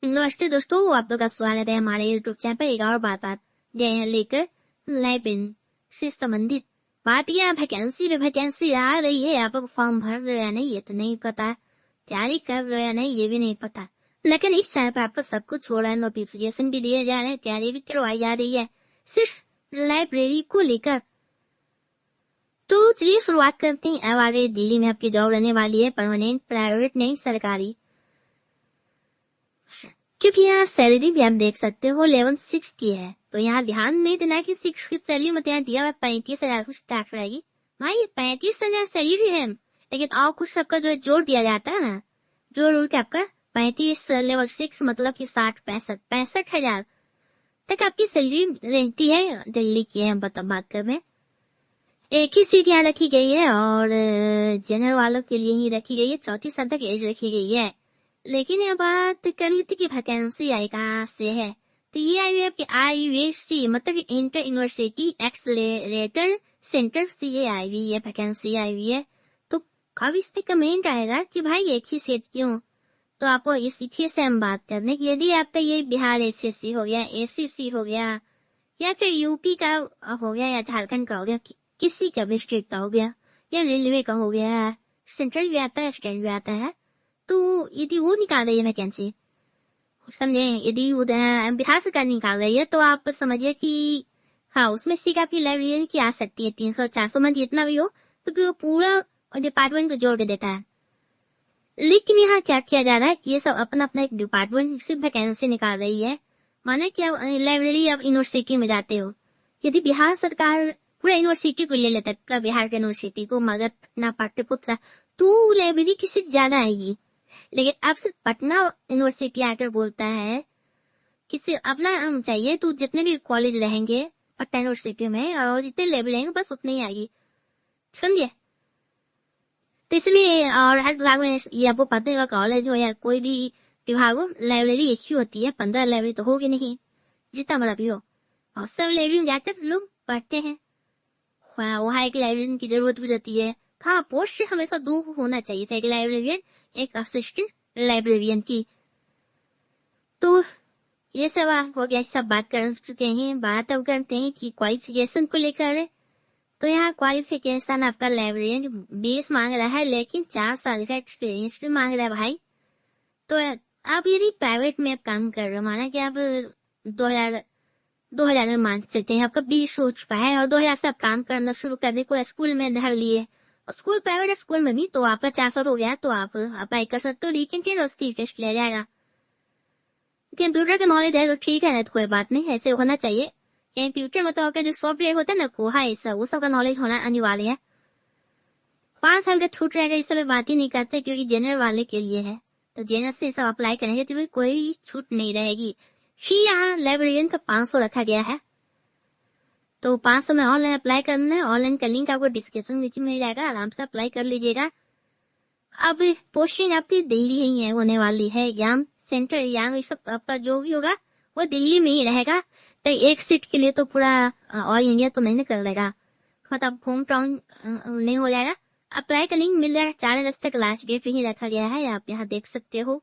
नमस्ते दोस्तों, आप लोग का स्वागत है हमारे यूट्यूब चैनल पर एक और बात लेकर लाइबिन से संबंधित बात। यह वैकेंसी आ रही है, आप फॉर्म भर रहे हैं नहीं ये तो नहीं पता, तैयारी कर रहे हैं नहीं ये भी नहीं पता, लेकिन इस चैनल पर आपको सब कुछ हो रहा है, नोटिफिकेशन भी दिए जा रहे हैं, तैयारी भी करवाई जा रही है सिर्फ लाइब्रेरी को लेकर। तो चलिए शुरुआत करते हैं। अब आगे दिल्ली में आपकी जॉब रहने वाली है, परमानेंट, प्राइवेट नहीं सरकारी, क्योंकि यहाँ सैलरी भी आप देख सकते हो 1160 है। तो यहाँ ध्यान नहीं देना कि 6 की सैलरी मत यहाँ दिया हुआ 35,000 को स्टार्ट रहेगी। भाई 35,000 सैलरी है, लेकिन और कुछ सबका जो जोड़ दिया जाता है ना, जोड़ के आपका 35 लेवल 6 मतलब कि 65,000 तक आपकी सैलरी रहती है। दिल्ली की है बात कर रहे हैं। एक ही सीट यहाँ रखी गई है और जनरल वालों के लिए ही रखी गई है, 34 साल तक एज रखी गई है। लेकिन ये बात कर ली थी कि वैकेंसी आई कहाँ से है, तो ये आई हुई है कि IUAC मतलब इंटर यूनिवर्सिटी एक्सलेटर सेंटर से ये आई हुई है, वैकेंसी आई हुई है। तो कब इस पे कमेंट आएगा कि भाई एक ही सीट क्यों, तो आपको इसी से हम बात करने की, यदि आपका ये बिहार SSC हो गया, ACC हो गया, या फिर यूपी का हो गया, या झारखंड का हो गया, किसी का भी स्टेट का हो गया, या रेलवे का हो गया, सेंट्रल भी आता है स्टेट भी आता है, तो यदि वो निकाल रही है वैकेंसी, समझे, यदि वो बिहार सरकार निकाल रही है तो आप समझिए कि हाँ उसमें सीट आपकी लाइब्रेरी की आ सकती है 300-400 में जितना भी हो, क्योंकि वो पूरा डिपार्टमेंट को जोड़ के देता है। लेकिन यहाँ क्या किया जा रहा है, ये सब अपना अपना एक डिपार्टमेंट सिर्फ वैकेंसी निकाल रही है। माने कि आप लाइब्रेरी आप यूनिवर्सिटी में जाते हो, यदि बिहार सरकार पूरा यूनिवर्सिटी को ले लेता है, पूरा बिहार के यूनिवर्सिटी को, मगध, पटना, पाटलिपुत्र, तो लाइब्रेरी की सीट ज्यादा आएगी। लेकिन अब सिर्फ पटना यूनिवर्सिटी आकर बोलता है कि सिर्फ अपना चाहिए, तो जितने भी कॉलेज रहेंगे पटना यूनिवर्सिटी में और जितने लेवल रहेंगे बस उतने ही आएगी, समझे। तो इसलिए और हर विभाग में ये आपको पता है, कॉलेज हो या कोई भी विभाग हो, लाइब्रेरी एक ही होती है, 15 लाइब्रेरी तो होगी नहीं, जितना बड़ा भी हो, और सब लाइब्रेरी में जाकर लोग पढ़ते हैं। वहाँ एक लाइब्रेरियन की जरूरत भी रहती है। हाँ, पोस्ट हमेशा 2 होना चाहिए, एक लाइब्रेरियन एक असिस्टेंट लाइब्रेरियन की। तो ये सब हो गया, सब बात कर चुके हैं। बात अब करते हैं कि क्वालिफिकेशन को लेकर। तो यहाँ क्वालिफिकेशन आपका लाइब्रेरियन 20 मांग रहा है, लेकिन 4 साल का एक्सपीरियंस भी मांग रहा है भाई। तो आप यदि प्राइवेट में आप काम कर रहे हो, माना कि आप 2000 में मान सकते हैं आपका 20 हो चुका है, और 2000 से आप काम करना शुरू करने को स्कूल में धर लिए, स्कूल प्राइवेट स्कूल में भी, तो आपका 400 हो गया, तो आप अप्लाई कर सकते हो। लेकिन फिर उसकी टेस्ट लिया जाएगा। कंप्यूटर का नॉलेज है तो ठीक है ना, तो कोई बात नहीं, ऐसे होना चाहिए। कंप्यूटर मतलब जो सॉफ्टवेयर होता है ना, कोहा ऐसा, वो सब का नॉलेज होना अनिवार्य है। 5 साल का छूट रहेगा, इस सब बात ही नहीं करते, क्योंकि जनरल वाले के लिए है। तो जनरल से सब अप्लाई करेंगे तो कोई छूट नहीं रहेगी। फिर यहाँ लाइब्रेरियन का 500 रखा गया है, तो 500 में ऑनलाइन अप्लाई करना है। ऑनलाइन का लिंक आपको डिस्क्रिप्शन नीचे मिल जाएगा, आराम से अप्लाई कर लीजिएगा। अब पोस्टिंग आपकी दिल्ली ही है होने वाली है, एग्जाम सेंटर एग्जाम ये सब आपका जो भी होगा वो दिल्ली में ही रहेगा। तो एक सीट के लिए तो पूरा ऑल इंडिया तो नहीं कर लेगा, मतलब होम टाउन नहीं हो जाएगा। अप्लाई का लिंक मिल जाएगा, 4 अगस्त तक लास्ट डेट ही रखा गया है, आप यहाँ देख सकते हो।